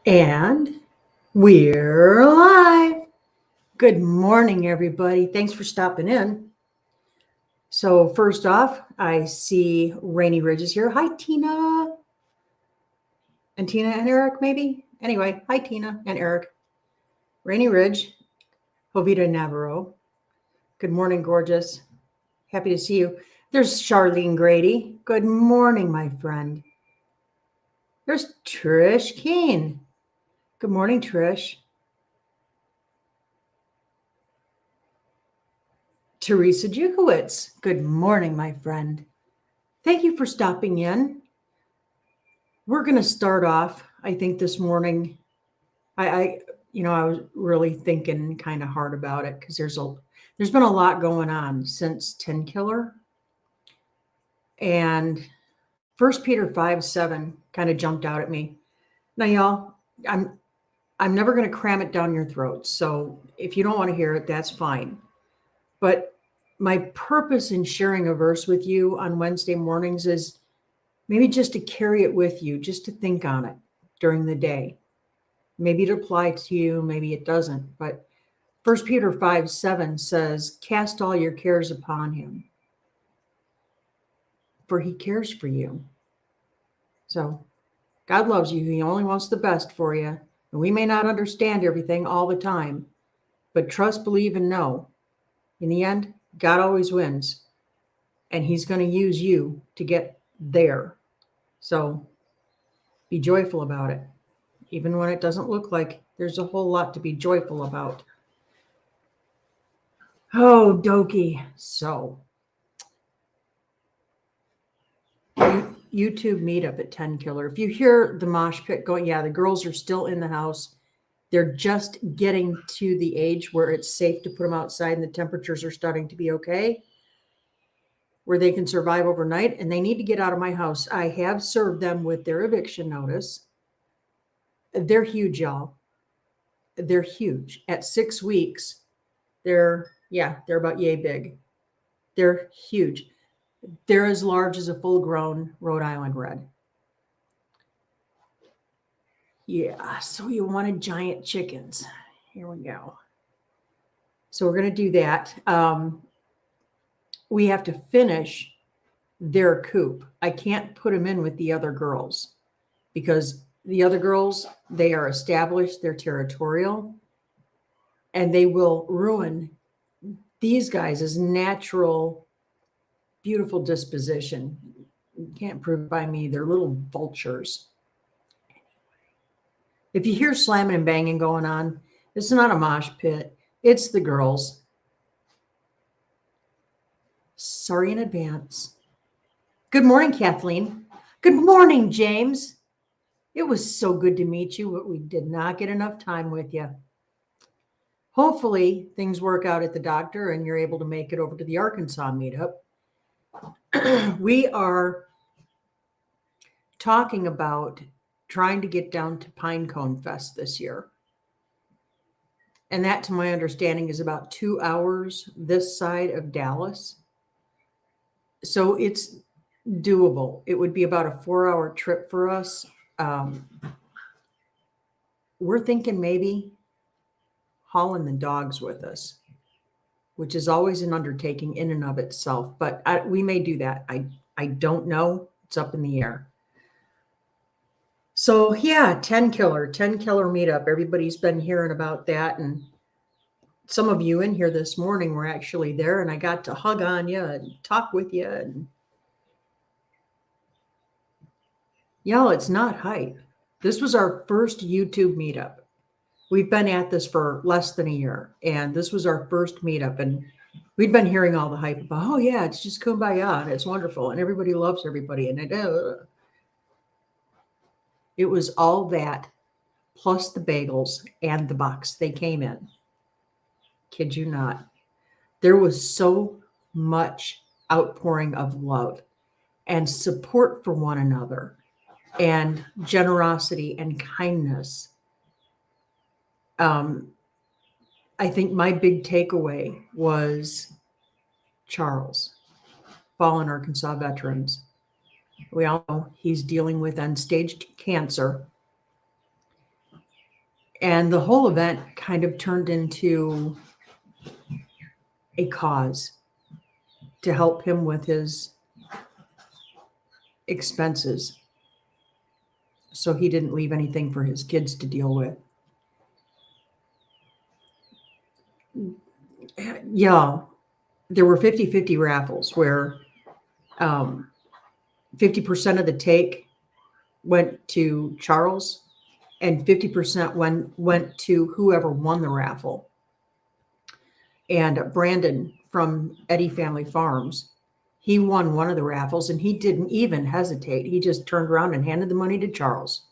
And we're live. Good morning, everybody. Thanks for stopping in. So, first off, I see Rainy Ridge is here. Hi, Tina. And Tina and Eric, maybe? Anyway, hi, Tina and Eric. Rainy Ridge, Jovita Navarro. Good morning, gorgeous. Happy to see you. There's Charlene Grady. Good morning, my friend. There's Trish Keene. Good morning, Trish. Teresa Jukowitz. Good morning, my friend. Thank you for stopping in. We're going to start off, I think, this morning. I was really thinking kind of hard about it because there's been a lot going on since Tenkiller, and First Peter 5:7 kind of jumped out at me. Now, y'all, I'm never going to cram it down your throat. So if you don't want to hear it, that's fine. But my purpose in sharing a verse with you on Wednesday mornings is maybe just to carry it with you, just to think on it during the day. Maybe it applies to you, maybe it doesn't. But 1 Peter 5:7 says, cast all your cares upon him, for he cares for you. So God loves you. He only wants the best for you. And we may not understand everything all the time, but trust, believe, and know. In the end, God always wins. And he's going to use you to get there. So be joyful about it, even when it doesn't look like there's a whole lot to be joyful about. Oh, Doki. So, YouTube meetup at Tenkiller. If you hear the mosh pit going, yeah, the girls are still in the house. They're just getting to the age where it's safe to put them outside and the temperatures are starting to be okay, where they can survive overnight, and they need to get out of my house. I have served them with their eviction notice. They're huge, y'all. They're huge. At 6 weeks, they're about yay big. They're huge. They're as large as a full-grown Rhode Island red. Yeah, so you wanted giant chickens. Here we go. So we're going to do that. We have to finish their coop. I can't put them in with the other girls because the other girls, they are established, they're territorial, and they will ruin these guys' natural, beautiful disposition. You can't prove it by me. They're little vultures. If you hear slamming and banging going on, it's not a mosh pit. It's the girls. Sorry in advance. Good morning, Kathleen. Good morning, James. It was so good to meet you, but we did not get enough time with you. Hopefully, things work out at the doctor and you're able to make it over to the Arkansas meetup. We are talking about trying to get down to Pinecone Fest this year. And that, to my understanding, is about 2 hours this side of Dallas. So it's doable. It would be about a 4-hour trip for us. We're thinking maybe hauling the dogs with us, which is always an undertaking in and of itself. But we may do that. I don't know. It's up in the air. So yeah, Tenkiller meetup. Everybody's been hearing about that, and some of you in here this morning were actually there, and I got to hug on you and talk with you. And y'all, it's not hype. This was our first YouTube meetup. We've been at this for less than a year, and this was our first meetup, and we'd been hearing all the hype about, oh yeah, it's just kumbaya, and it's wonderful, and everybody loves everybody, and it was all that, plus the bagels and the box they came in. Kid you not. There was so much outpouring of love and support for one another and generosity and kindness. I think my big takeaway was Charles, fallen Arkansas veterans. We all know he's dealing with end-stage cancer. And the whole event kind of turned into a cause to help him with his expenses, so he didn't leave anything for his kids to deal with. Yeah, there were 50-50 raffles where 50% of the take went to Charles and 50% went to whoever won the raffle. And Brandon from Eddie Family Farms, he won one of the raffles and he didn't even hesitate. He just turned around and handed the money to Charles.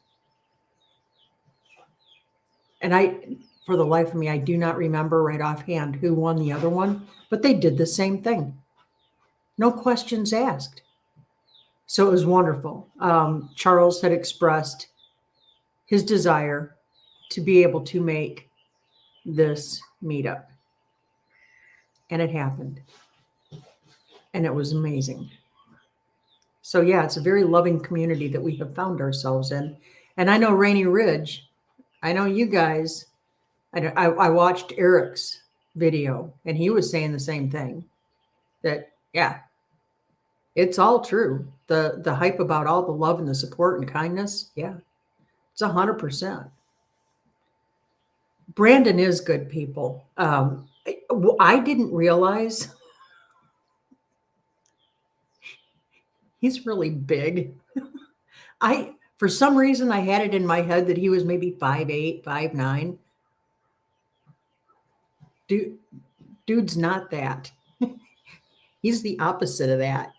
And for the life of me, I do not remember right offhand who won the other one, but they did the same thing. No questions asked. So it was wonderful. Charles had expressed his desire to be able to make this meetup. And it happened. And it was amazing. So yeah, it's a very loving community that we have found ourselves in. And I know Rainy Ridge, I know you guys, I watched Eric's video and he was saying the same thing, that, yeah, it's all true. The hype about all the love and the support and kindness, yeah, it's 100%. Brandon is good people. I didn't realize he's really big. For some reason, I had it in my head that he was maybe 5'8", 5'9". Dude's not that. He's the opposite of that.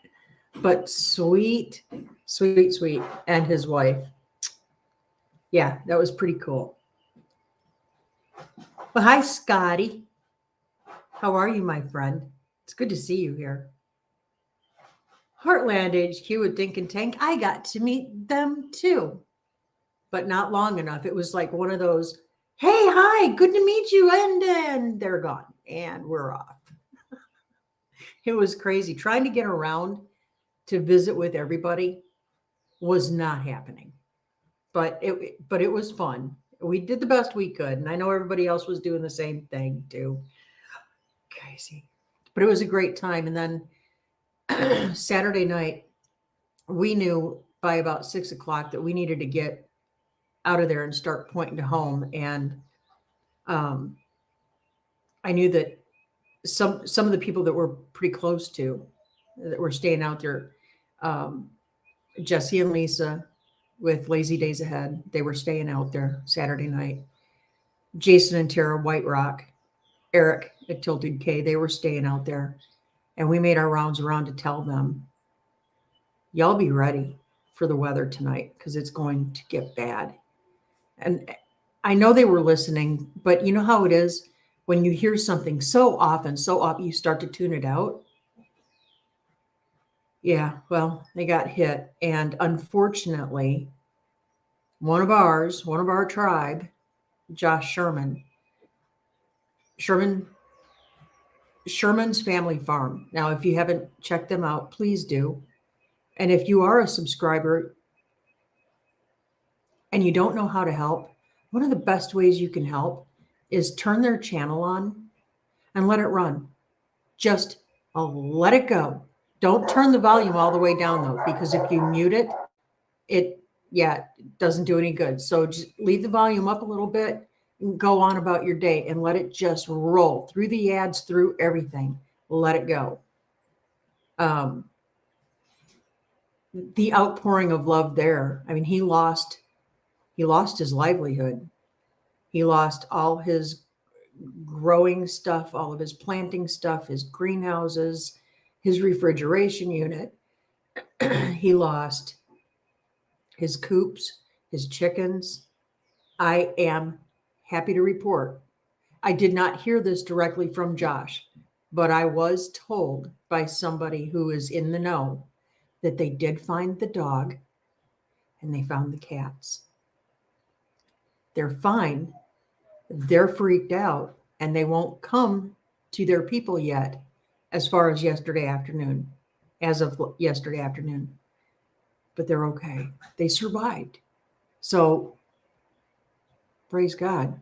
But sweet, sweet, sweet. And his wife. Yeah, that was pretty cool. Well, hi, Scotty. How are you, my friend? It's good to see you here. Heartland HQ with Dink and Tank. I got to meet them too, but not long enough. It was like one of those, hey, hi, good to meet you. And then they're gone and we're off. It was crazy. Trying to get around to visit with everybody was not happening, but it was fun. We did the best we could. And I know everybody else was doing the same thing too. Crazy, but it was a great time. And then Saturday night, we knew by about 6 o'clock that we needed to get out of there and start pointing to home. And I knew that some of the people that we're pretty close to, that were staying out there, Jesse and Lisa with Lazy Days Ahead, they were staying out there Saturday night. Jason and Tara White Rock, Eric at Tilted K, they were staying out there. And we made our rounds around to tell them, y'all be ready for the weather tonight because it's going to get bad. And I know they were listening, but you know how it is when you hear something so often, you start to tune it out. Yeah, well, they got hit. And unfortunately, one of our tribe, Josh Sherman's Family Farm. Now, if you haven't checked them out, please do. And if you are a subscriber and you don't know how to help, one of the best ways you can help is turn their channel on and let it run. Just let it go. Don't turn the volume all the way down though, because if you mute it, it doesn't do any good. So just leave the volume up a little bit, go on about your day and let it just roll through the ads, through everything. Let it go. The outpouring of love there. I mean, he lost his livelihood. He lost all his growing stuff, all of his planting stuff, his greenhouses, his refrigeration unit. He lost his coops, his chickens. I am happy to report, I did not hear this directly from Josh, but I was told by somebody who is in the know that they did find the dog and they found the cats. They're fine. They're freaked out and they won't come to their people yet as of yesterday afternoon. But they're okay. They survived. So Praise God.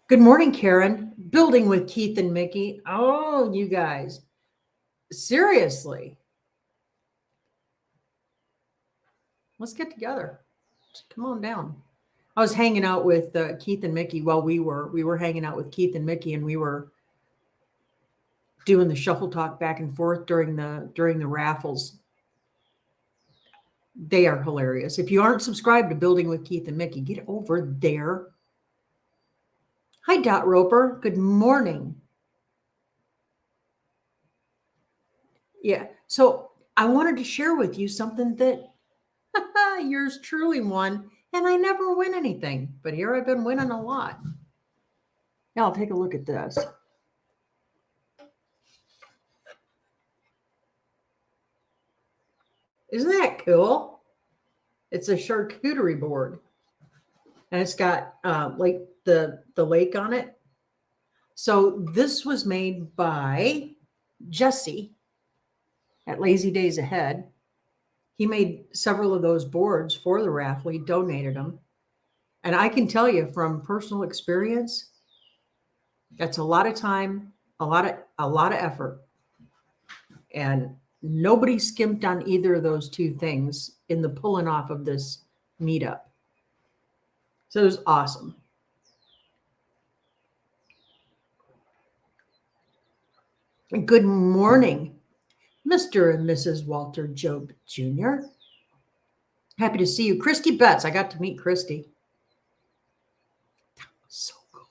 Good morning, Karen. Building with Keith and Mickey. Oh, you guys. Seriously. Let's get together. Just come on down. I was hanging out with Keith and Mickey. Well, we were hanging out with Keith and Mickey, and we were doing the shuffle talk back and forth during the raffles. They are hilarious. If you aren't subscribed to Building with Keith and Mickey, get over there. Hi, Dot Roper. Good morning. Yeah. So I wanted to share with you something that yours truly won, and I never win anything, but here I've been winning a lot. Now I'll take a look at this. Isn't that cool? It's a charcuterie board, and it's got like the lake on it. So this was made by Jesse at Lazy Days Ahead. He made several of those boards for the raffle. He donated them. And I can tell you from personal experience, that's a lot of time, a lot of effort. And nobody skimped on either of those two things in the pulling off of this meetup. So it was awesome. Good morning, Mr. and Mrs. Walter Job Jr. Happy to see you. Christy Betts. I got to meet Christy. That was so cool.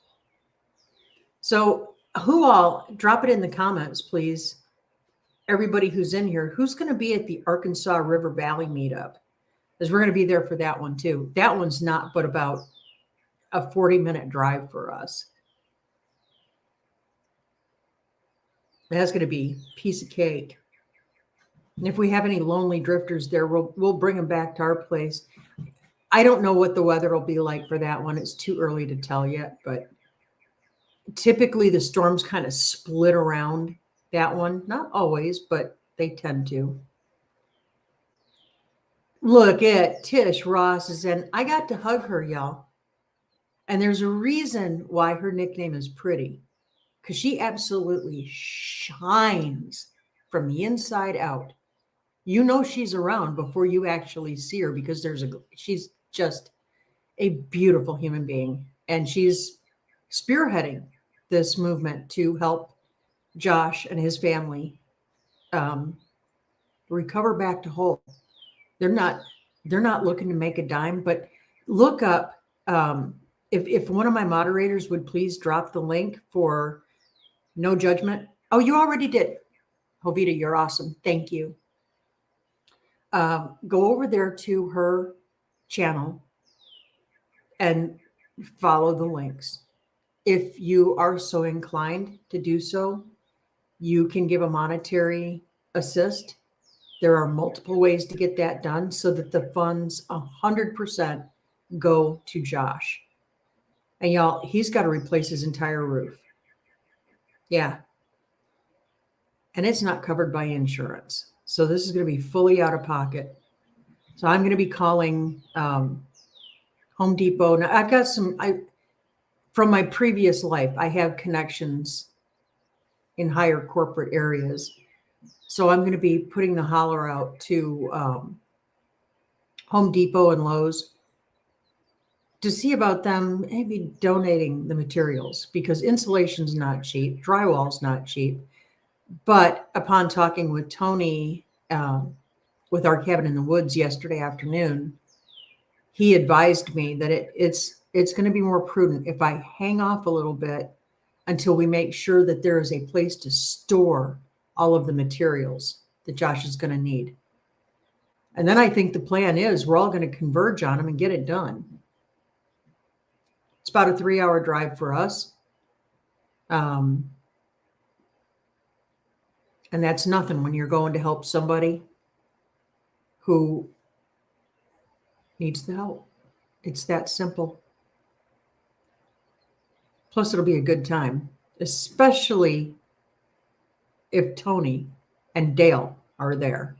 So who all, drop it in the comments, please. Everybody who's in here, who's going to be at the Arkansas River Valley meetup? Because we're going to be there for that one too. That one's not but about a 40-minute drive for us. That's going to be a piece of cake. And if we have any lonely drifters there, we'll bring them back to our place. I don't know what the weather will be like for that one. It's too early to tell yet, but typically the storms kind of split around that one. Not always, but they tend to. Look at Tish Ross is in. I got to hug her, y'all. And there's a reason why her nickname is Pretty, because she absolutely shines from the inside out. You know she's around before you actually see her, because she's just a beautiful human being, and she's spearheading this movement to help Josh and his family recover back to whole. They're not looking to make a dime, but look up if one of my moderators would please drop the link for No Judgment. Oh, you already did. Jovita, you're awesome. Thank you. Go over there to her channel and follow the links. If you are so inclined to do so, you can give a monetary assist. There are multiple ways to get that done so that the funds 100% go to Josh. And y'all, he's got to replace his entire roof. Yeah. And it's not covered by insurance. So this is going to be fully out of pocket. So I'm going to be calling Home Depot. Now I've got from my previous life, I have connections in higher corporate areas. So I'm going to be putting the holler out to Home Depot and Lowe's to see about them maybe donating the materials, because insulation's not cheap, drywall's not cheap. But upon talking with Tony with our cabin in the woods yesterday afternoon, he advised me that it's going to be more prudent if I hang off a little bit until we make sure that there is a place to store all of the materials that Josh is going to need. And then I think the plan is we're all going to converge on them and get it done. It's about a 3-hour drive for us. And that's nothing when you're going to help somebody who needs the help. It's that simple. Plus, it'll be a good time, especially if Tony and Dale are there.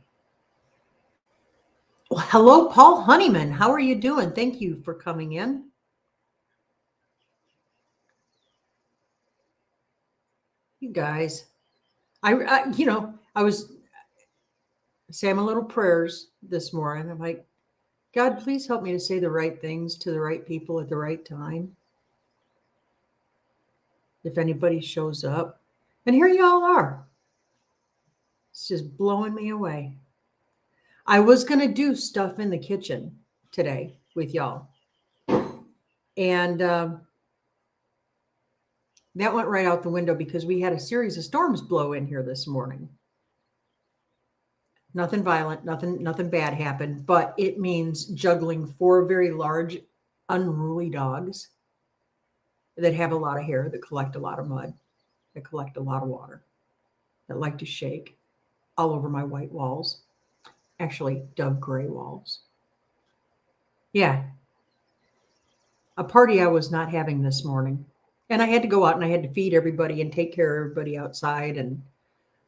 Well, hello, Paul Honeyman. How are you doing? Thank you for coming in. You guys, I was saying my little prayers this morning. I'm like, God, please help me to say the right things to the right people at the right time. If anybody shows up. And here y'all are. It's just blowing me away. I was going to do stuff in the kitchen today with y'all. And that went right out the window because we had a series of storms blow in here this morning. Nothing violent, nothing bad happened, but it means juggling 4 very large, unruly dogs that have a lot of hair, that collect a lot of mud, that collect a lot of water, that like to shake all over my white walls. Actually, dove gray walls. Yeah. A party I was not having this morning. And I had to go out and I had to feed everybody and take care of everybody outside and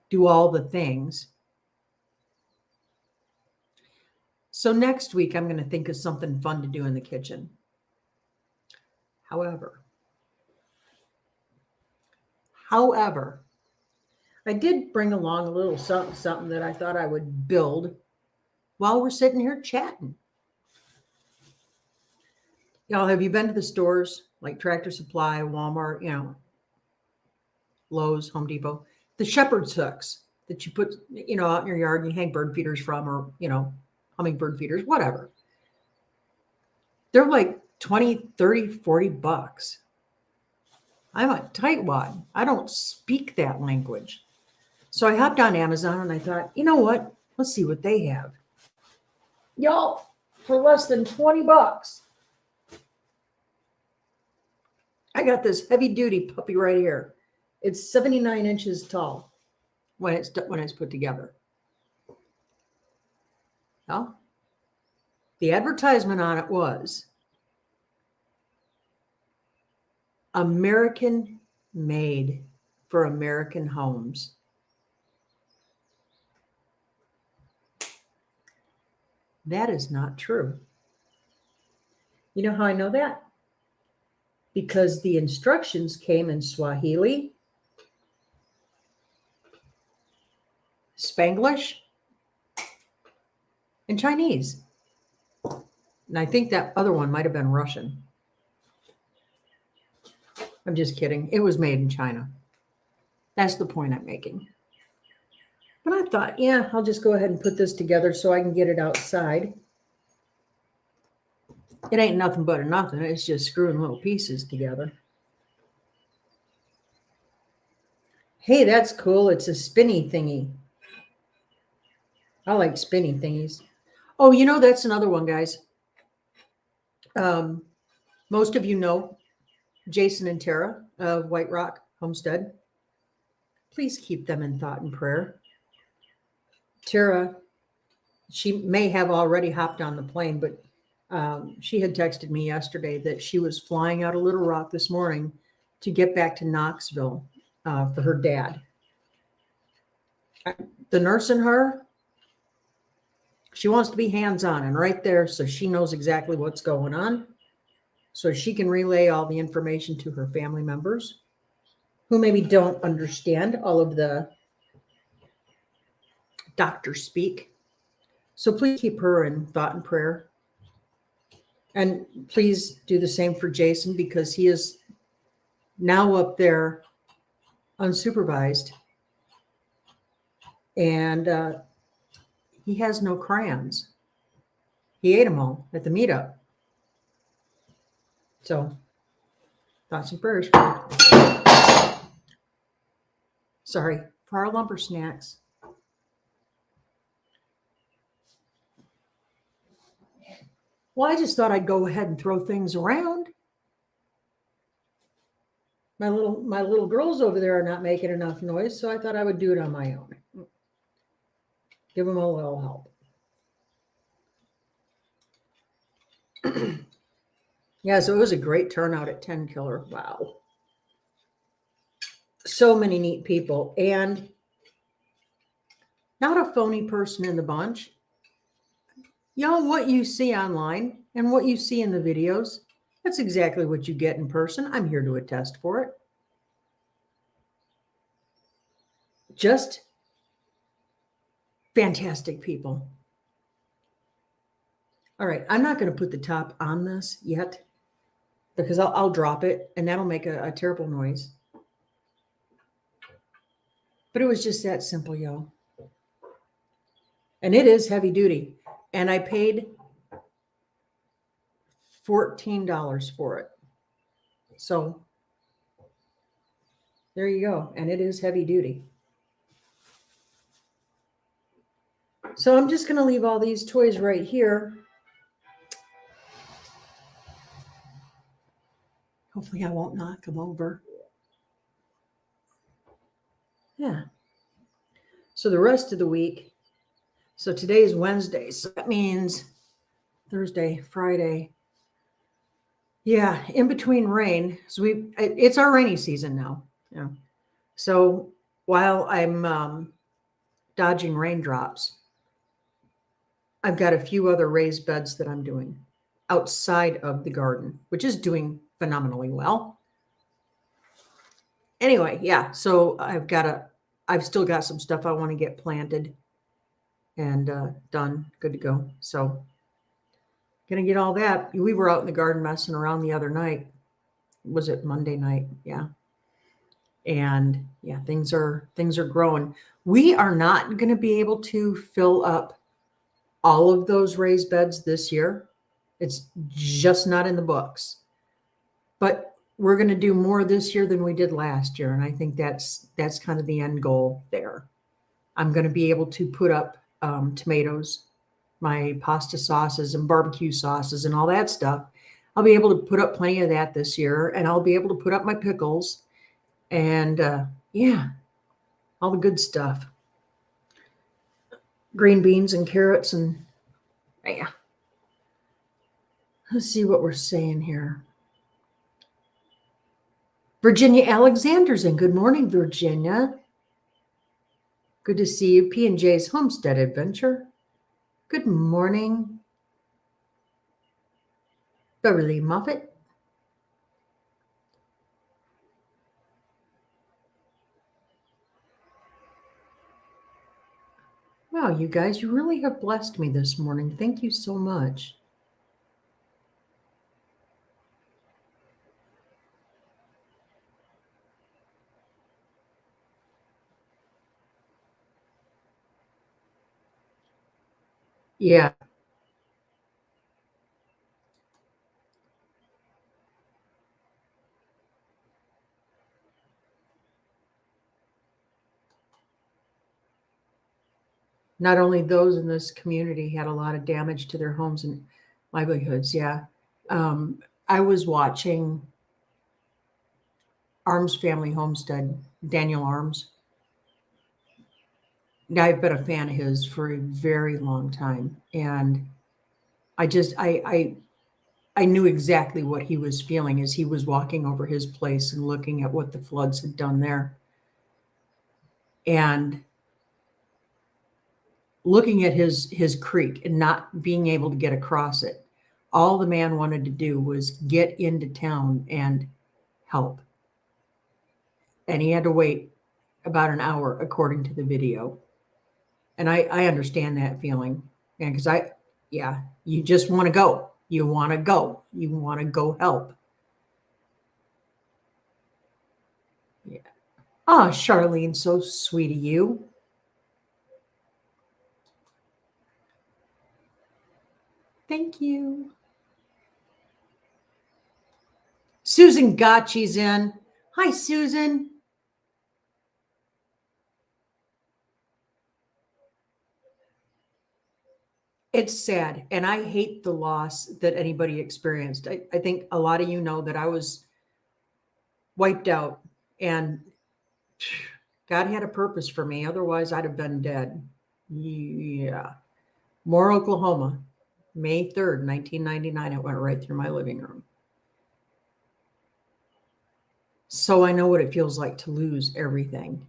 do all the things. So next week, I'm going to think of something fun to do in the kitchen. However, I did bring along a little something that I thought I would build while we're sitting here chatting. Y'all, have you been to the stores like Tractor Supply, Walmart, Lowe's, Home Depot? The shepherd's hooks that you put, out in your yard and you hang bird feeders from, or, hummingbird feeders, whatever. They're like 20, 30, 40 bucks. I'm a tightwad. I don't speak that language. So I hopped on Amazon and I thought, you know what? Let's see what they have. Y'all, for less than 20 bucks, I got this heavy duty puppy right here. It's 79 inches tall when it's put together. Well, the advertisement on it was American made for American homes. That is not true. You know how I know that? Because the instructions came in Swahili, Spanglish, and Chinese. And I think that other one might have been Russian. I'm just kidding. It was made in China. That's the point I'm making. But I thought, yeah, I'll just go ahead and put this together so I can get it outside. It ain't nothing but nothing. It's just screwing little pieces together. Hey, that's cool. It's a spinny thingy. I like spinny thingies. Oh, that's another one, guys. Most of you know Jason and Tara of White Rock Homestead. Please keep them in thought and prayer. Tara, she may have already hopped on the plane, but she had texted me yesterday that she was flying out of Little Rock this morning to get back to Knoxville for her dad. The nurse in her, she wants to be hands-on and right there so she knows exactly what's going on, so she can relay all the information to her family members who maybe don't understand all of the doctor speak. So please keep her in thought and prayer. And please do the same for Jason, because he is now up there unsupervised. And he has no crayons. He ate them all at the meetup. So thoughts and prayers for our lumber snacks. Well, I just thought I'd go ahead and throw things around. My little girls over there are not making enough noise, so I thought I would do it on my own. Give them a little help. Yeah, so it was a great turnout at 10 Killer. Wow. So many neat people, and not a phony person in the bunch. Y'all, what you see online and what you see in the videos, that's exactly what you get in person. I'm here to attest for it. Just fantastic people. All right, I'm not going to put the top on this yet because I'll drop it and that'll make a terrible noise. But it was just that simple, y'all. And it is heavy duty. And I paid $14 for it. So there you go. And it is heavy duty. So I'm just going to leave all these toys right here. Hopefully I won't knock them over. Yeah. So the rest of the week, so today is Wednesday. So that means Thursday, Friday. Yeah, in between rain. So it's our rainy season now. Yeah. So while I'm dodging raindrops, I've got a few other raised beds that I'm doing outside of the garden, which is doing phenomenally well. Anyway, yeah, so I've still got some stuff I want to get planted and done, good to go. So gonna get all that. We were out in the garden messing around the other night. Was it Monday night? Yeah. And yeah, things are growing. We are not going to be able to fill up all of those raised beds this year. It's just not in the books. But we're going to do more this year than we did last year, and I think that's kind of the end goal there. I'm going to be able to put up tomatoes, my pasta sauces and barbecue sauces and all that stuff. I'll be able to put up plenty of that this year, and I'll be able to put up my pickles and yeah, all the good stuff. Green beans and carrots and yeah. Let's see what we're saying here. Virginia Alexander's in. Good morning, Virginia. Good to see you. P&J's Homestead Adventure. Good morning. Beverly Moffett. Wow, you guys, you really have blessed me this morning. Thank you so much. Yeah. Not only those in this community had a lot of damage to their homes and livelihoods. Yeah. I was watching Arms Family Homestead, Daniel Arms. I've been a fan of his for a very long time. And I knew exactly what he was feeling as he was walking over his place and looking at what the floods had done there. And looking at his creek and not being able to get across it. All the man wanted to do was get into town and help. And he had to wait about an hour, according to the video. And I understand that feeling. And because you just want to go. You want to go. You want to go help. Yeah. Oh, Charlene, so sweet of you. Thank you. Susan Gotchi's in. Hi, Susan. It's sad, and I hate the loss that anybody experienced. I think a lot of you know that I was wiped out, and God had a purpose for me. Otherwise, I'd have been dead. Yeah. Moore, Oklahoma, May 3rd, 1999. It went right through my living room. So I know what it feels like to lose everything.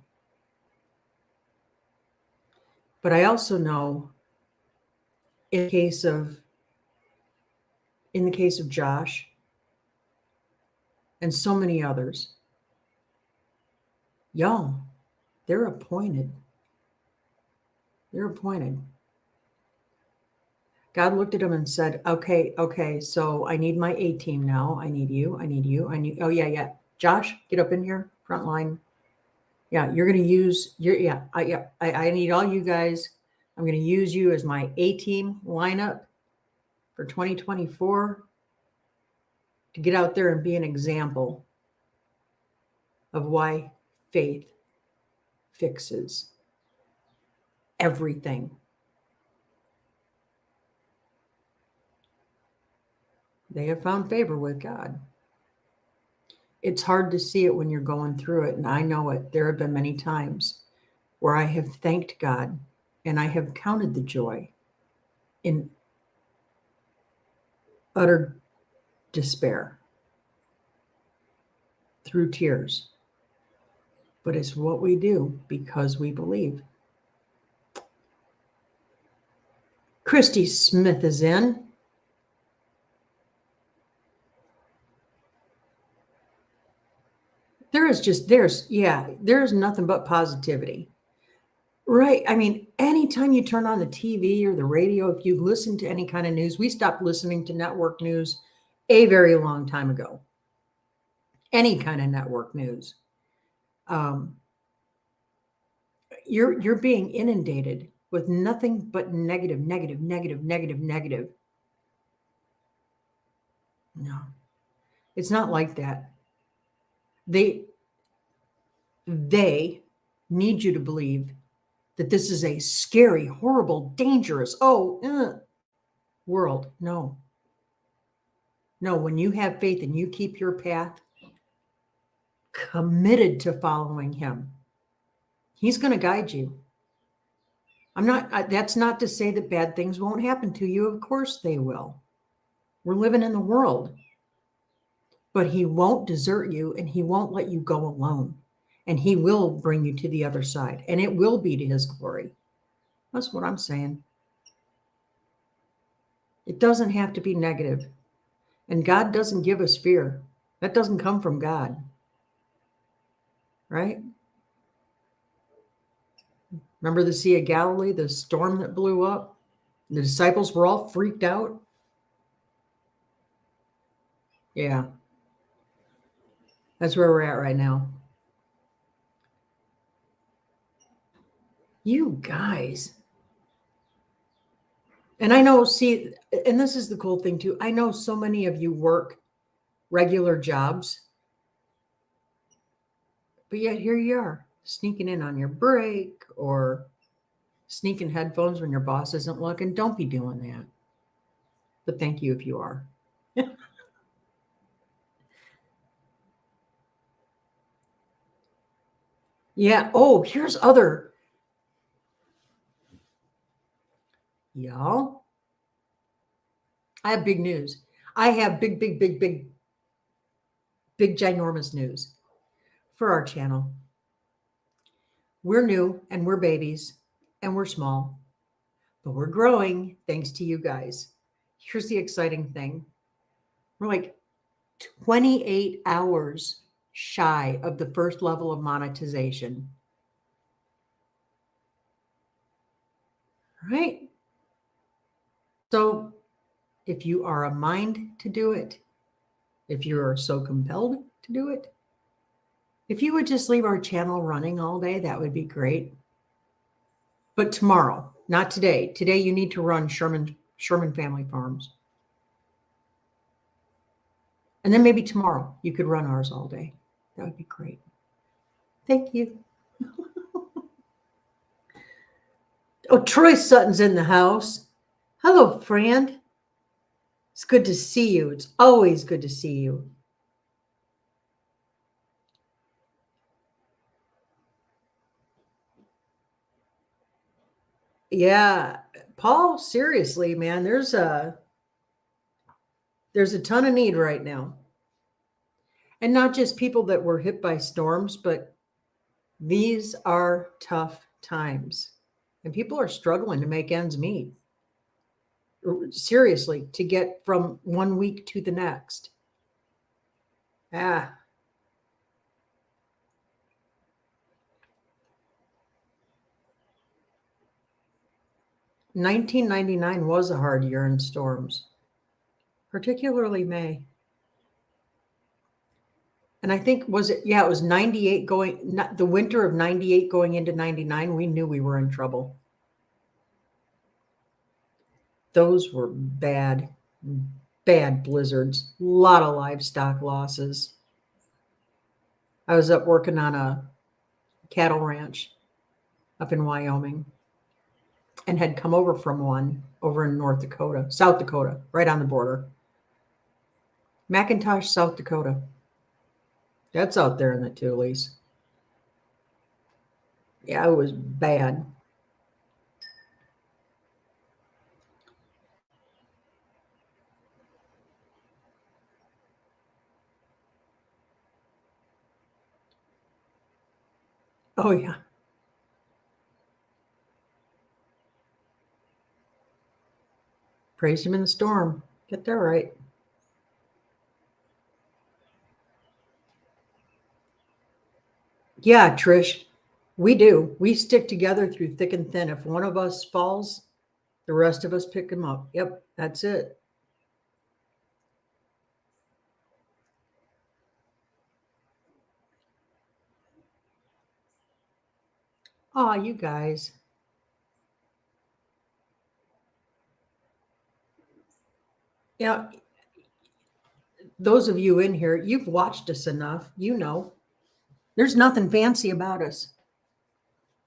But I also know in the case of Josh and so many others, y'all, they're appointed. They're appointed. God looked at them and said, okay, so I need my A team now. I need you. Oh, yeah. Josh, get up in here, front line. Yeah, you're going to use I need all you guys. I'm going to use you as my A team lineup for 2024 to get out there and be an example of why faith fixes everything. They have found favor with God. It's hard to see it when you're going through it, and I know it. There have been many times where I have thanked God and I have counted the joy in utter despair through tears. But it's what we do because we believe. Christy Smith is in. There's nothing but positivity. Right. I mean, anytime you turn on the TV or the radio, if you listen to any kind of news, we stopped listening to network news a very long time ago. Any kind of network news. You're being inundated with nothing but negative. No, it's not like that. They need you to believe that this is a scary, horrible, dangerous, world. No, when you have faith and you keep your path committed to following him, he's going to guide you. That's not to say that bad things won't happen to you. Of course they will. We're living in the world. But he won't desert you and he won't let you go alone. And he will bring you to the other side. And it will be to his glory. That's what I'm saying. It doesn't have to be negative. And God doesn't give us fear. That doesn't come from God. Right? Remember the Sea of Galilee, the storm that blew up? The disciples were all freaked out. Yeah. That's where we're at right now. You guys. And I know, and this is the cool thing too. I know so many of you work regular jobs, but yet here you are sneaking in on your break or sneaking headphones when your boss isn't looking. Don't be doing that. But thank you if you are. Yeah. Oh, here's other. Y'all, I have big news. I have big, ginormous news for our channel. We're new and we're babies and we're small, but we're growing thanks to you guys. Here's the exciting thing. We're like 28 hours shy of the first level of monetization. Right? So if you are a mind to do it, if you are so compelled to do it, if you would just leave our channel running all day, that would be great. But tomorrow, not today. Today you need to run Sherman Family Farms. And then maybe tomorrow you could run ours all day. That would be great. Thank you. Oh, Troy Sutton's in the house. Hello, friend. It's good to see you. It's always good to see you. Yeah, Paul, seriously, man, there's a ton of need right now. And not just people that were hit by storms, but these are tough times. And people are struggling to make ends meet. seriously, to get from 1 week to the next. Ah, 1999 was a hard year in storms, particularly May. And I think, was it, yeah, it was 98 going, the winter of 98 going into 99, we knew we were in trouble. Those were bad, bad blizzards, a lot of livestock losses. I was up working on a cattle ranch up in Wyoming and had come over from one over in South Dakota, right on the border. McIntosh, South Dakota. That's out there in the Tules. Yeah, it was bad. Oh, yeah. Praise him in the storm. Get that right. Yeah, Trish, we do. We stick together through thick and thin. If one of us falls, the rest of us pick him up. Yep, that's it. Oh, you guys. Yeah, those of you in here, you've watched us enough. You know, there's nothing fancy about us.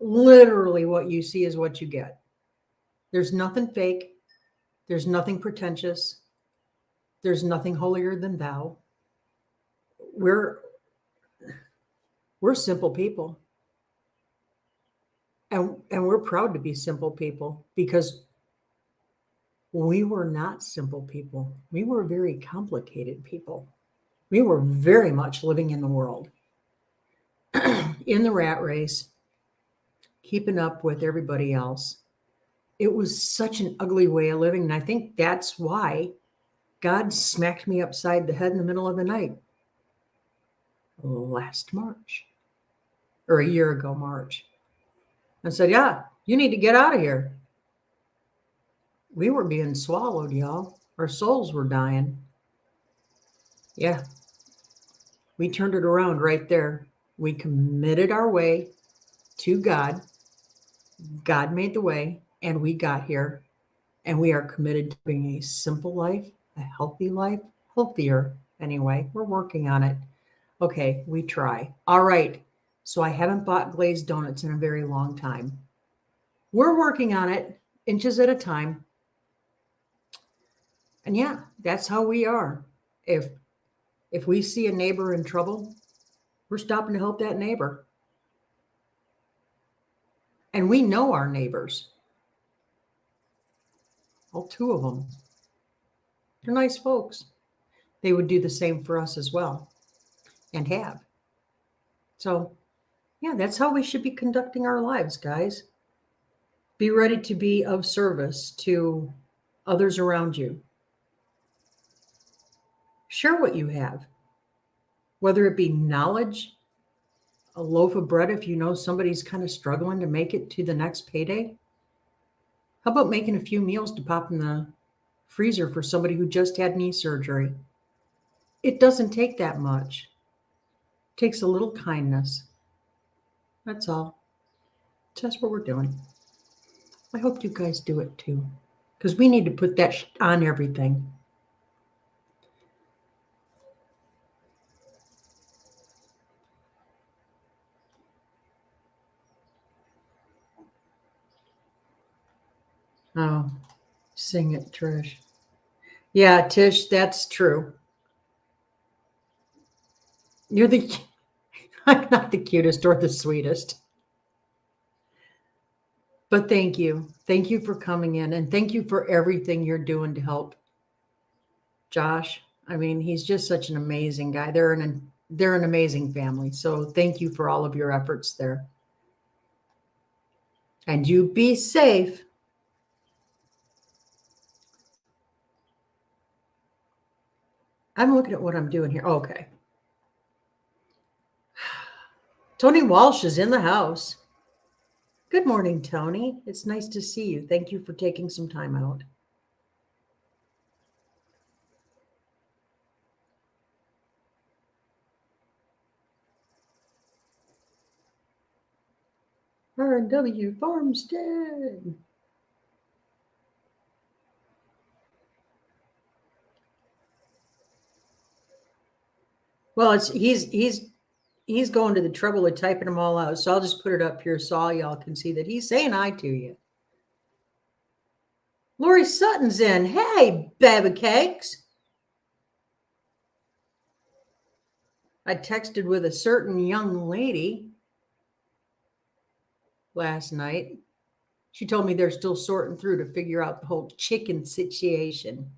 Literally, what you see is what you get. There's nothing fake. There's nothing pretentious. There's nothing holier than thou. We're simple people. And we're proud to be simple people because we were not simple people. We were very complicated people. We were very much living in the world, in the rat race, keeping up with everybody else. It was such an ugly way of living. And I think that's why God smacked me upside the head in the middle of the night last March, or a year ago, March, and said, yeah, you need to get out of here. We were being swallowed, y'all. Our souls were dying. Yeah. We turned it around right there. We committed our way to God. God made the way, and we got here. And we are committed to being a simple life, a healthy life, healthier anyway. We're working on it. Okay, we try. All right. So I haven't bought glazed donuts in a very long time. We're working on it, inches at a time. And yeah, that's how we are. If we see a neighbor in trouble, we're stopping to help that neighbor. And we know our neighbors. All two of them. They're nice folks. They would do the same for us as well, and have. So, yeah, that's how we should be conducting our lives, guys. Be ready to be of service to others around you. Share what you have, whether it be knowledge, a loaf of bread if you know somebody's kind of struggling to make it to the next payday. How about making a few meals to pop in the freezer for somebody who just had knee surgery? It doesn't take that much. It takes a little kindness. That's all. That's what we're doing. I hope you guys do it too, because we need to put that on everything. Oh, sing it, Trish. Yeah, Tish, that's true. You're I'm not the cutest or the sweetest. But thank you. Thank you for coming in, and thank you for everything you're doing to help Josh. I mean, he's just such an amazing guy. They're an amazing family. So thank you for all of your efforts there. And you be safe. I'm looking at what I'm doing here. Okay. Tony Walsh is in the house. Good morning, Tony. It's nice to see you. Thank you for taking some time out. R&W Farmstead. Well, he's going to the trouble of typing them all out, so I'll just put it up here so all y'all can see that he's saying hi to you. Lori Sutton's in. Hey, baby cakes. I texted with a certain young lady last night. She told me they're still sorting through to figure out the whole chicken situation.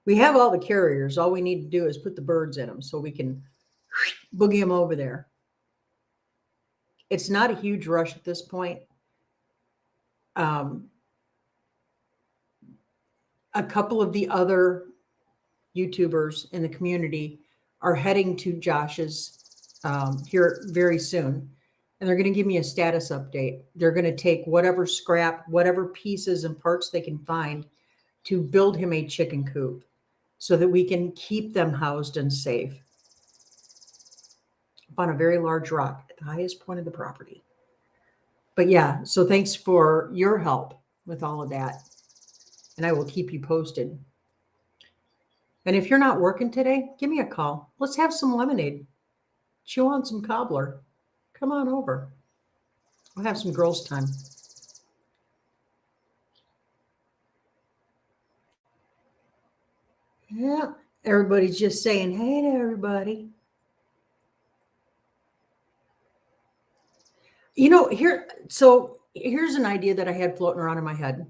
We have all the carriers. All we need to do is put the birds in them so we can boogie them over there. It's not a huge rush at this point. A couple of the other YouTubers in the community are heading to Josh's here very soon. And they're going to give me a status update. They're going to take whatever scrap, whatever pieces and parts they can find to build him a chicken coop so that we can keep them housed and safe up on a very large rock at the highest point of the property. But yeah, so thanks for your help with all of that. And I will keep you posted. And if you're not working today, give me a call. Let's have some lemonade. Chew on some cobbler. Come on over. We'll have some girls' time. Yeah, everybody's just saying hey to everybody. You know, here's an idea that I had floating around in my head.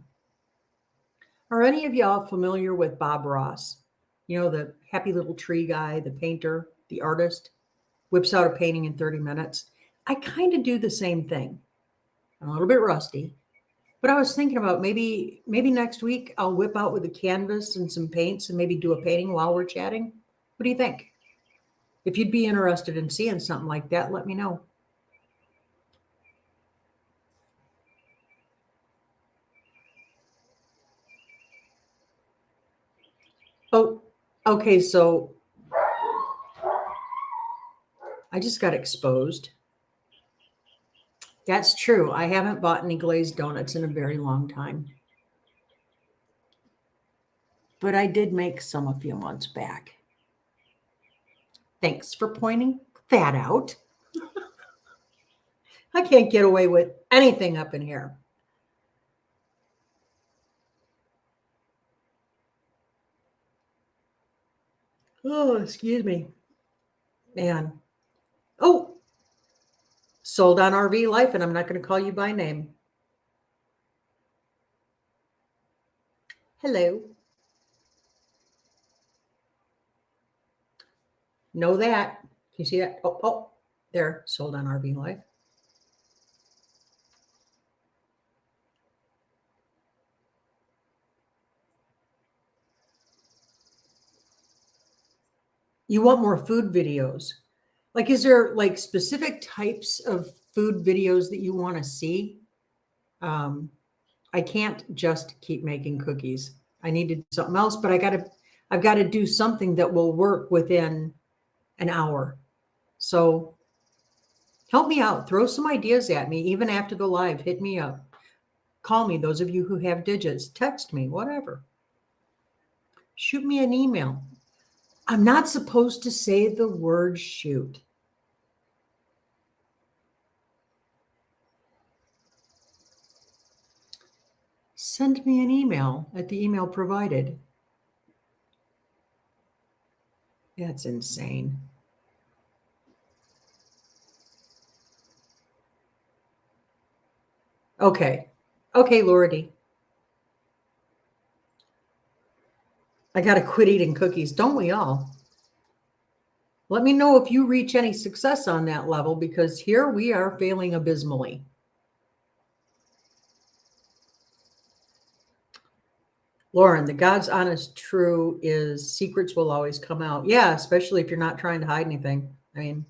Are any of y'all familiar with Bob Ross? You know, the happy little tree guy, the painter, the artist, whips out a painting in 30 minutes. I kind of do the same thing. I'm a little bit rusty, but I was thinking about maybe next week I'll whip out with a canvas and some paints and maybe do a painting while we're chatting. What do you think? If you'd be interested in seeing something like that, let me know. Oh, okay. So I just got exposed. That's true. I haven't bought any glazed donuts in a very long time. But I did make some a few months back. Thanks for pointing that out. I can't get away with anything up in here. Oh, excuse me. Man. Oh, sold on RV Life, and I'm not going to call you by name. Hello. Know that. Can you see that? Oh, there. Sold on RV Life. You want more food videos. Like, is there like specific types of food videos that you want to see? I can't just keep making cookies. I need to do something else, but I've got to do something that will work within an hour. So help me out. Throw some ideas at me, even after the live. Hit me up. Call me. Those of you who have digits, text me, whatever. Shoot me an email. I'm not supposed to say the word shoot. Send me an email at the email provided. That's insane. Okay. Okay, Lordy. I got to quit eating cookies. Don't we all? Let me know if you reach any success on that level, because here we are failing abysmally. Lauren, the God's honest true is secrets will always come out. Yeah, especially if you're not trying to hide anything. I mean,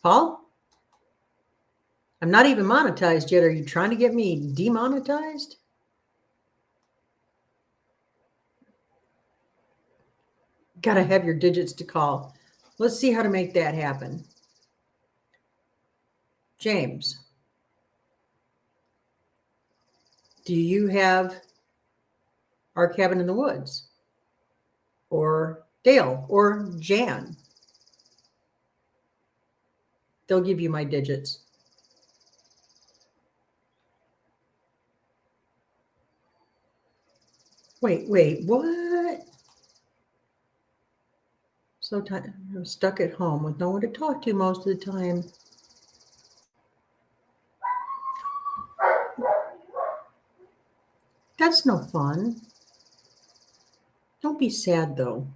Paul, I'm not even monetized yet. Are you trying to get me demonetized? Got to have your digits to call. Let's see how to make that happen. James, do you have Our Cabin in the Woods? Or Dale or Jan? They'll give you my digits. Wait, what? So I'm stuck at home with no one to talk to most of the time. That's no fun. Don't be sad, though.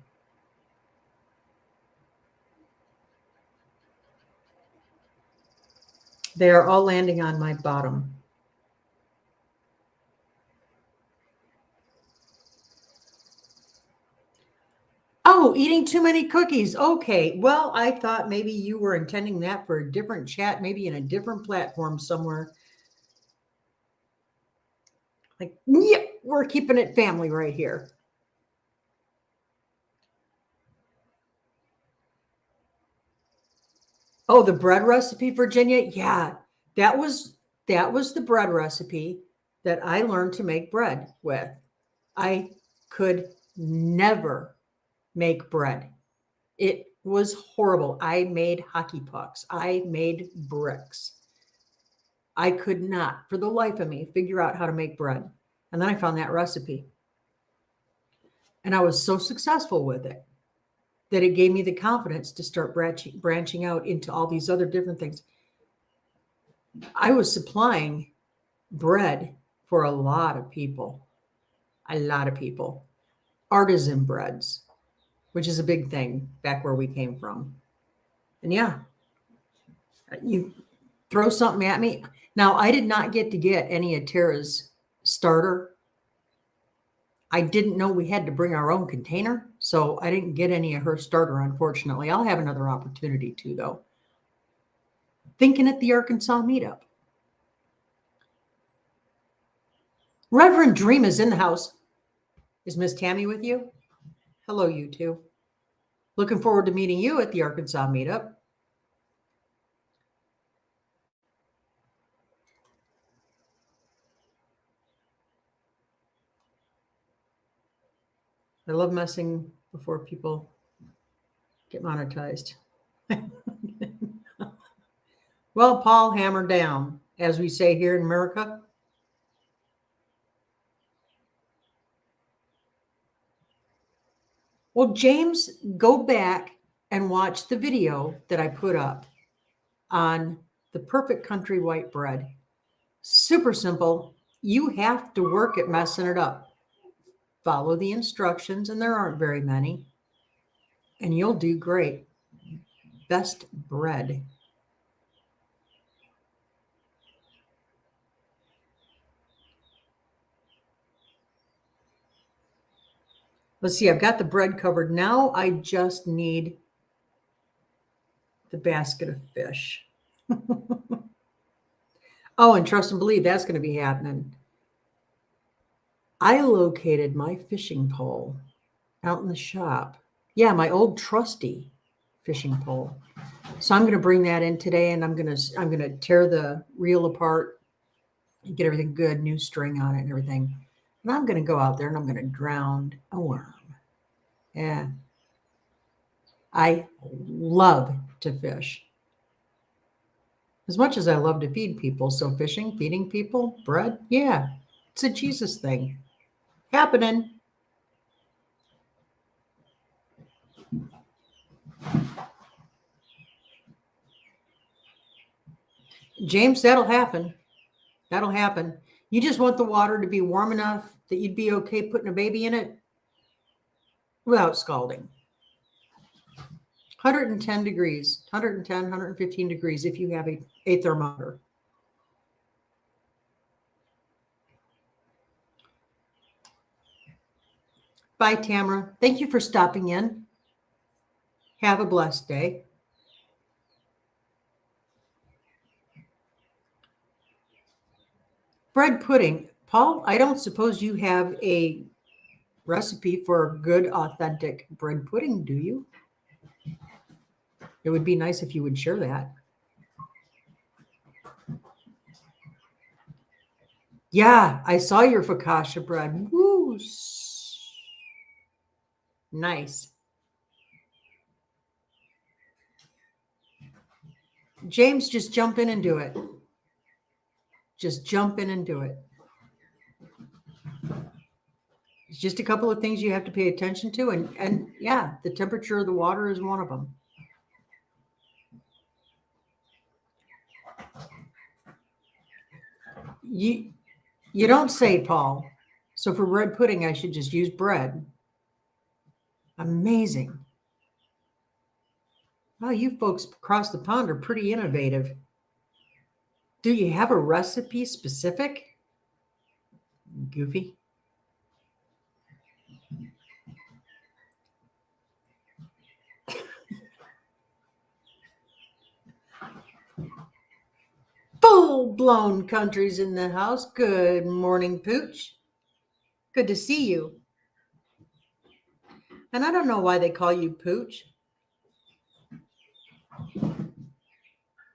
They are all landing on my bottom. Oh, eating too many cookies. Okay. Well, I thought maybe you were intending that for a different chat, maybe in a different platform somewhere. Like, yeah, we're keeping it family right here. Oh, the bread recipe, Virginia? Yeah, that was the bread recipe that I learned to make bread with. I could never make bread. It was horrible. I made hockey pucks. I made bricks. I could not, for the life of me, figure out how to make bread. And then I found that recipe. And I was so successful with it that it gave me the confidence to start branching out into all these other different things. I was supplying bread for a lot of people, artisan breads, which is a big thing back where we came from. And yeah, you throw something at me. Now, I did not get any of Tara's starter. I didn't know we had to bring our own container, so I didn't get any of her starter, unfortunately. I'll have another opportunity to, though. Thinking at the Arkansas meetup. Reverend Dream is in the house. Is Miss Tammy with you? Hello, you two. Looking forward to meeting you at the Arkansas meetup. I love messing before people get monetized. Well, Paul, hammer down, as we say here in America. Well, James, go back and watch the video that I put up on the perfect country white bread. Super simple. You have to work at messing it up. Follow the instructions, and there aren't very many, and you'll do great. Best bread. Let's see, I've got the bread covered. Now I just need the basket of fish. Oh, and trust and believe that's going to be happening. I located my fishing pole out in the shop. Yeah, my old trusty fishing pole. So I'm going to bring that in today, and I'm going to tear the reel apart and get everything good, new string on it and everything. And I'm going to go out there and I'm going to drown a worm. Yeah. I love to fish. As much as I love to feed people. So fishing, feeding people, bread, yeah, it's a Jesus thing happening. James, that'll happen. That'll happen. You just want the water to be warm enough that you'd be okay putting a baby in it without scalding. 110 degrees, 110, 115 degrees if you have a thermometer. Bye, Tamara. Thank you for stopping in. Have a blessed day. Bread pudding. Paul, I don't suppose you have a recipe for good, authentic bread pudding, do you? It would be nice if you would share that. Yeah, I saw your focaccia bread. Woo! Nice. James, just jump in and do it. Just jump in and do it. It's just a couple of things you have to pay attention to. And yeah, the temperature of the water is one of them. You don't say, Paul. So for bread pudding, I should just use bread. Amazing. Well, you folks across the pond are pretty innovative. Do you have a recipe specific? Goofy. Full-blown country's in the house. Good morning, Pooch. Good to see you. And I don't know why they call you Pooch.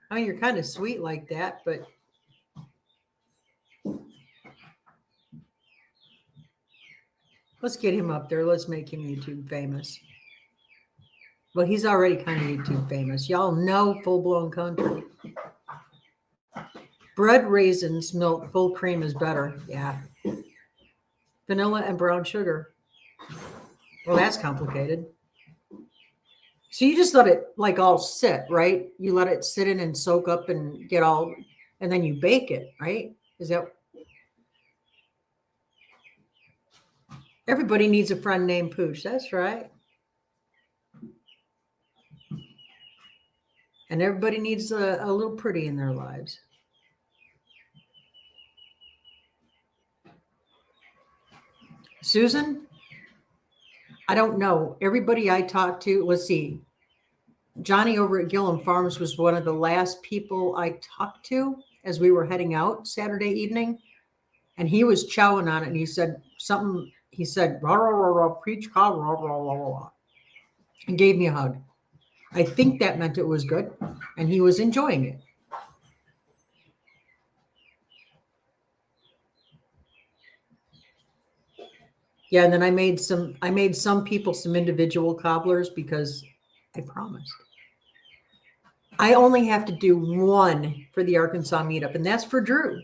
I mean, you're kind of sweet like that, but let's get him up there. Let's make him YouTube famous. Well, he's already kind of YouTube famous. Y'all know Full-Blown Country. Bread, raisins, milk, full cream is better. Yeah. Vanilla and brown sugar. Well, that's complicated. So you just let it like all sit, right? You let it sit in and soak up and get all, and then you bake it, right? Is that? Everybody needs a friend named Pooch. That's right. And everybody needs a little pretty in their lives. Susan? I don't know. Everybody I talked to, let's see. Johnny over at Gillum Farms was one of the last people I talked to as we were heading out Saturday evening. And he was chowing on it. And he said something, he said, rah, rah, rah, rah, preach, rah, rah, rah, rah, rah, and gave me a hug. I think that meant it was good. And he was enjoying it. Yeah, and then I made some people some individual cobblers because I promised. I only have to do one for the Arkansas meetup, and that's for Drew.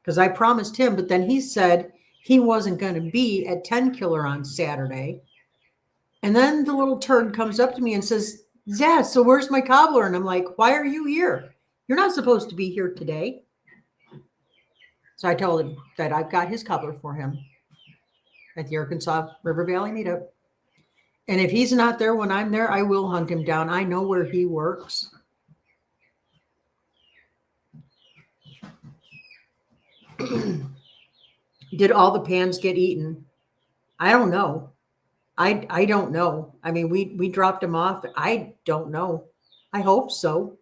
Because I promised him, but then he said he wasn't going to be at 10 Killer on Saturday. And then the little turd comes up to me and says, Zaz, so where's my cobbler? And I'm like, why are you here? You're not supposed to be here today. So I told him that I've got his cobbler for him at the Arkansas River Valley meetup. And if he's not there when I'm there, I will hunt him down. I know where he works. Did all the pans get eaten? I don't know. I don't know. I mean, we dropped them off. I don't know. I hope so.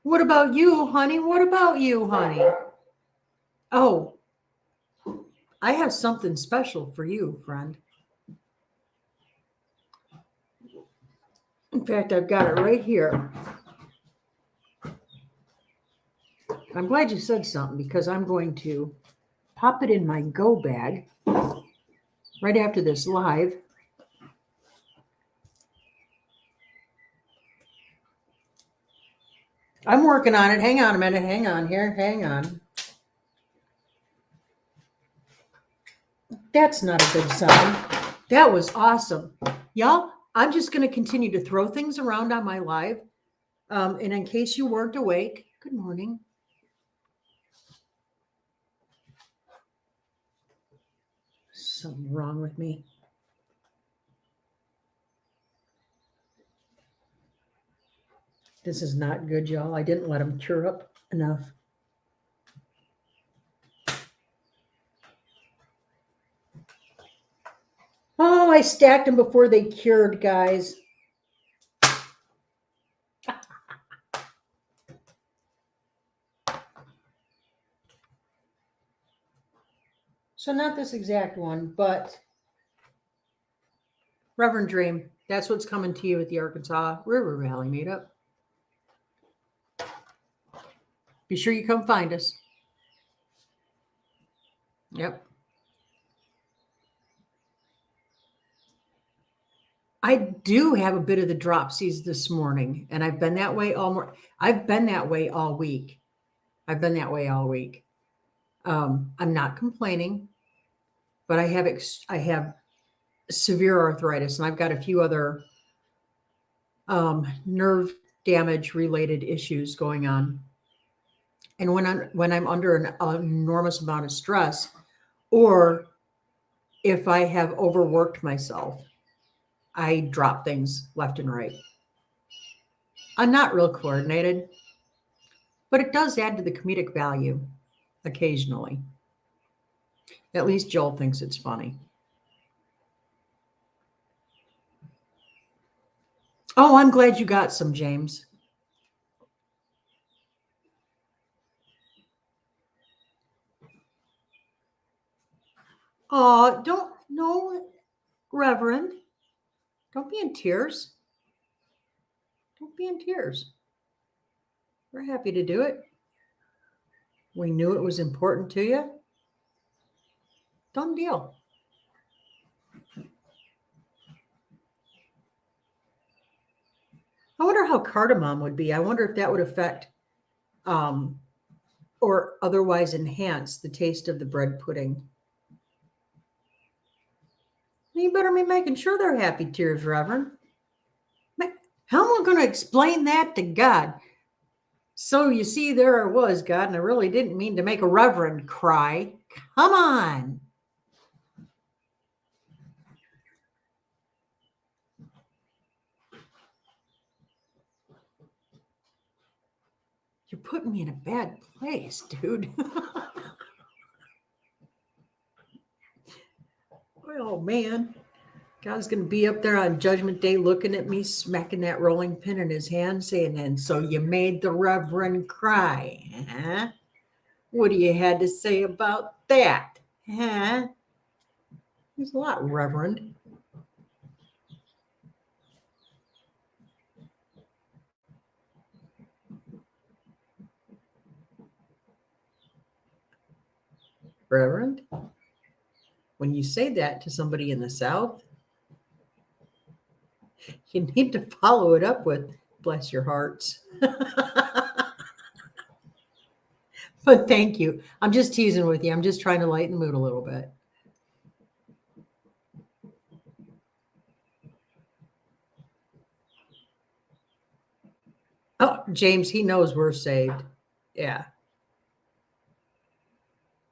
What about you, honey? What about you, honey? Oh, I have something special for you, friend. In fact, I've got it right here. I'm glad you said something because I'm going to pop it in my go bag right after this live. I'm working on it. Hang on a minute. Hang on here. Hang on. That's not a good sign. That was awesome. Y'all, I'm just going to continue to throw things around on my live. And in case you weren't awake, good morning. Something wrong with me. This is not good, y'all. I didn't let them cure up enough. Oh, I stacked them before they cured, guys. So not this exact one, but Reverend Dream. That's what's coming to you at the Arkansas River Valley meetup. Be sure you come find us. Yep. I do have a bit of the dropsies this morning, and I've been that way all week. I've been that way all week. I'm not complaining, but I have severe arthritis, and I've got a few other nerve damage related issues going on. And when I'm under an enormous amount of stress, or if I have overworked myself, I drop things left and right. I'm not real coordinated, but it does add to the comedic value occasionally. At least Joel thinks it's funny. Oh, I'm glad you got some, James. Oh, no, Reverend. Don't be in tears. Don't be in tears. We're happy to do it. We knew it was important to you. Done deal. I wonder how cardamom would be. I wonder if that would affect or otherwise enhance the taste of the bread pudding. You better be making sure they're happy tears, Reverend. How am I going to explain that to God? So you see, there I was, God, and I really didn't mean to make a reverend cry. Come on. You're putting me in a bad place, dude. Oh, man. God's going to be up there on Judgment Day looking at me, smacking that rolling pin in his hand, saying, and so you made the Reverend cry, huh? What do you had to say about that, huh? There's a lot, Reverend. Reverend, when you say that to somebody in the South, you need to follow it up with, bless your hearts. But thank you. I'm just teasing with you. I'm just trying to lighten the mood a little bit. Oh, James, he knows we're saved. Yeah.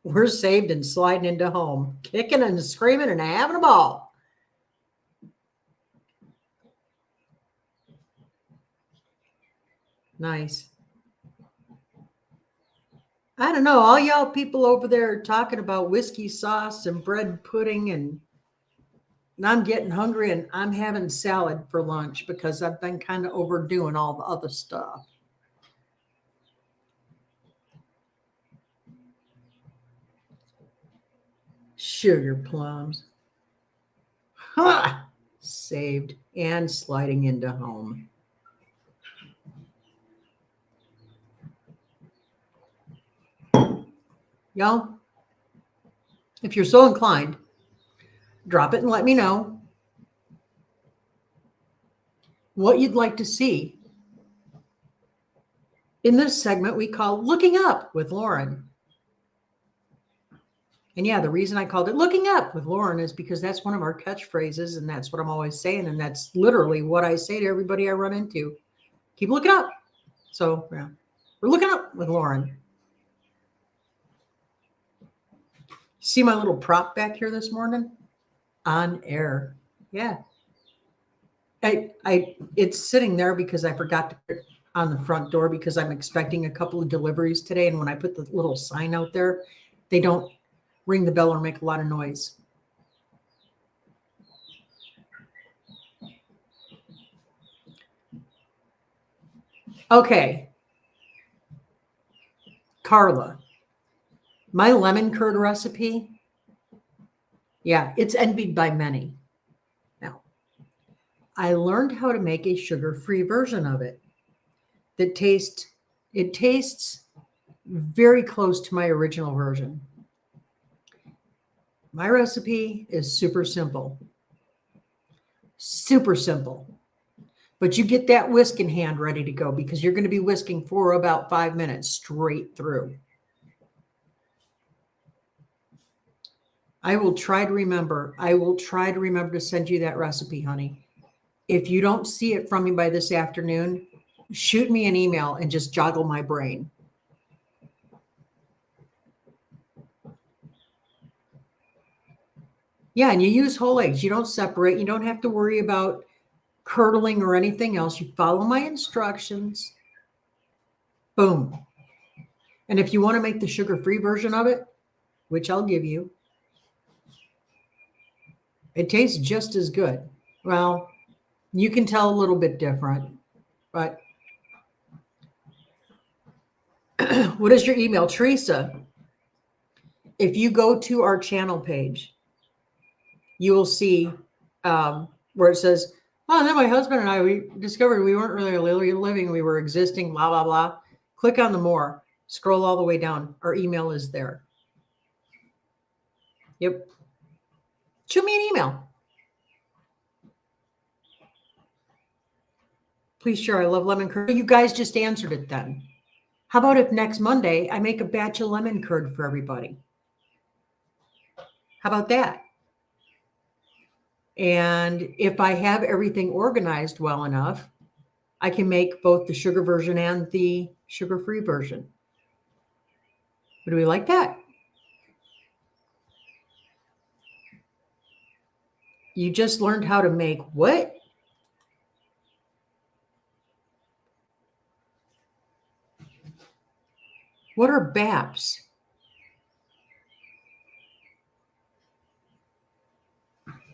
We're saved and sliding into home, kicking and screaming and having a ball. Nice. I don't know. All y'all people over there talking about whiskey sauce and bread pudding, and I'm getting hungry, and I'm having salad for lunch because I've been kind of overdoing all the other stuff. Sugar plums. Ha! Saved and sliding into home. Y'all, if you're so inclined, drop it and let me know what you'd like to see in this segment we call Looking Up with Lauren. And yeah, the reason I called it Looking Up with Lauren is because that's one of our catchphrases, and that's what I'm always saying, and that's literally what I say to everybody I run into. Keep looking up. So yeah, we're looking up with Lauren. See my little prop back here this morning? On air. Yeah. It's sitting there because I forgot to on the front door because I'm expecting a couple of deliveries today. And when I put the little sign out there, they don't ring the bell or make a lot of noise. Okay. Carla, my lemon curd recipe, yeah, it's envied by many. Now, I learned how to make a sugar-free version of it that tastes very close to my original version. My recipe is super simple. Super simple. But you get that whisking hand ready to go because you're going to be whisking for about 5 minutes straight through. I will try to remember to send you that recipe, honey. If you don't see it from me by this afternoon, shoot me an email and just joggle my brain. Yeah, and you use whole eggs. You don't separate. You don't have to worry about curdling or anything else. You follow my instructions. Boom. And if you want to make the sugar-free version of it, which I'll give you, it tastes just as good. Well, you can tell a little bit different, but what is your email? Teresa, if you go to our channel page, you will see where it says, oh, then my husband and I, we discovered we weren't really living, we were existing, blah, blah, blah. Click on the more, scroll all the way down. Our email is there. Yep. Shoot me an email. Please share. I love lemon curd. You guys just answered it then. How about if next Monday I make a batch of lemon curd for everybody? How about that? And if I have everything organized well enough, I can make both the sugar version and the sugar-free version. Would we like that? You just learned how to make what? What are BAPs?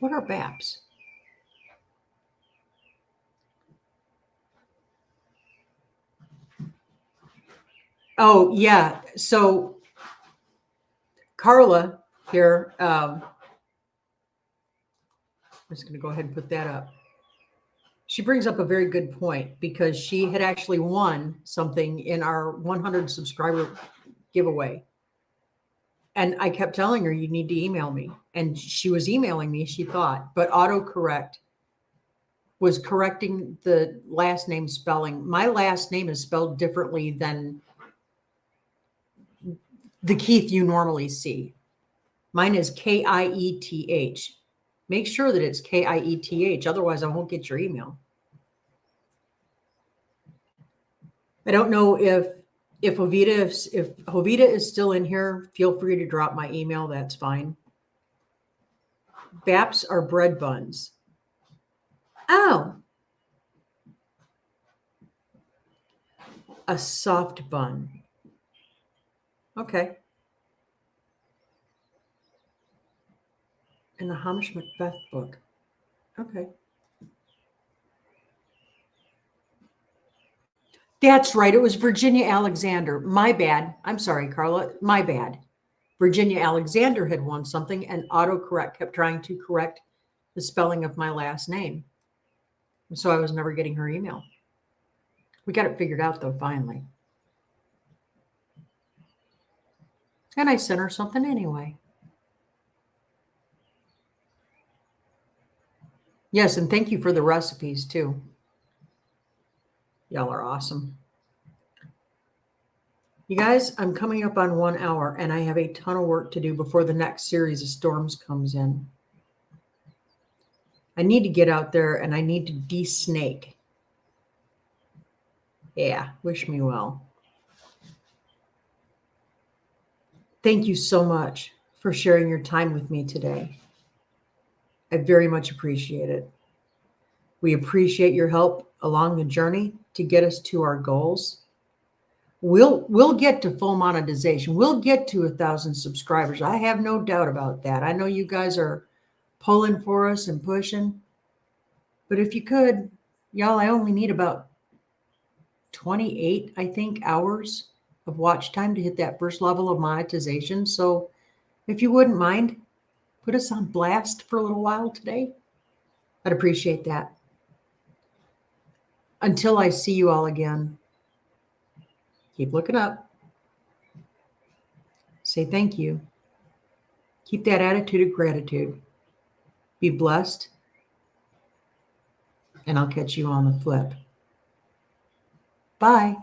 What are BAPs? Oh, yeah. So Carla here, I'm just going to go ahead and put that up. She brings up a very good point because she had actually won something in our 100 subscriber giveaway. And I kept telling her, you need to email me. And she was emailing me, she thought, but autocorrect was correcting the last name spelling. My last name is spelled differently than the Keith you normally see. Mine is Kieth. Make sure that it's Kieth. Otherwise, I won't get your email. I don't know if Jovita is still in here, feel free to drop my email. That's fine. BAPs are bread buns. Oh. A soft bun. Okay. In the Hamish Macbeth book. Okay. That's right. It was Virginia Alexander. My bad. I'm sorry, Carla. My bad. Virginia Alexander had won something, and autocorrect kept trying to correct the spelling of my last name. And so I was never getting her email. We got it figured out, though, finally. And I sent her something anyway. Yes, and thank you for the recipes, too. Y'all are awesome. You guys, I'm coming up on 1 hour, and I have a ton of work to do before the next series of storms comes in. I need to get out there, and I need to de-snake. Yeah, wish me well. Thank you so much for sharing your time with me today. I very much appreciate it. We appreciate your help along the journey to get us to our goals. We'll get to full monetization. We'll get to 1,000 subscribers. I have no doubt about that. I know you guys are pulling for us and pushing. But if you could, y'all, I only need about 28, I think, hours of watch time to hit that first level of monetization. So if you wouldn't mind, put us on blast for a little while today. I'd appreciate that. Until I see you all again, keep looking up. Say thank you. Keep that attitude of gratitude. Be blessed. And I'll catch you on the flip. Bye.